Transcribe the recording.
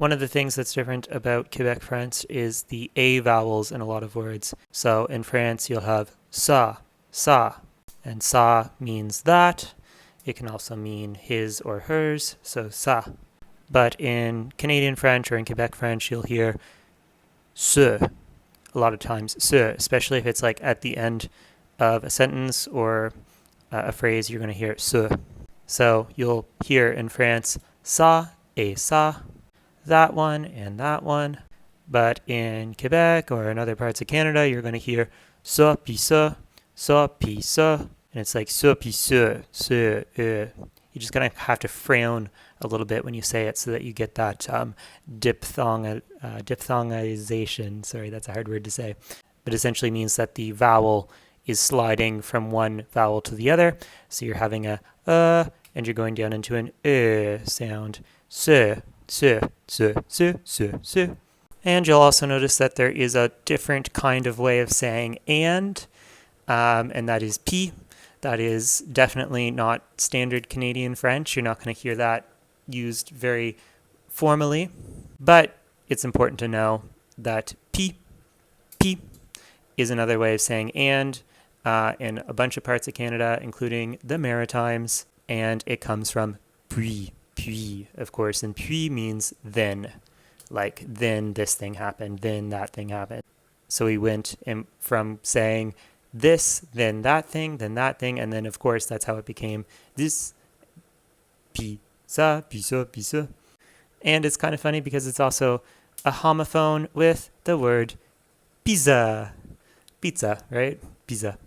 One of the things that's different about Quebec French is the A vowels in a lot of words. So in France, you'll have ça, ça, and ça means that. It can also mean his or hers, so ça. But in Canadian French or in Quebec French, you'll hear ce, a lot of times ce, especially if it's like at the end of a sentence or a phrase, you're going to hear ce. So you'll hear in France ça et ça, that one and that one. But in Quebec or in other parts of Canada, you're going to hear ça puis ça, ça puis ça, and it's like ça puis ça, ça, You just kind of have to frown a little bit when you say it so that you get that diphthongization. Sorry, that's a hard word to say. But essentially means that the vowel is sliding from one vowel to the other. So you're having a and you're going down into an sound. Se, se, se, se, se, se. And you'll also notice that there is a different kind of way of saying and that is puis. That is definitely not standard Canadian French. You're not going to hear that used very formally. But it's important to know that puis is another way of saying and in a bunch of parts of Canada, including the Maritimes. And it comes from puis, of course. And puis means then. Like, then this thing happened, then that thing happened. So we went from saying this, then that thing, and then, of course, that's how it became this, puis ça, puis ça, puis ça. And it's kind of funny because it's also a homophone with the word pizza. Pizza, right? Pizza.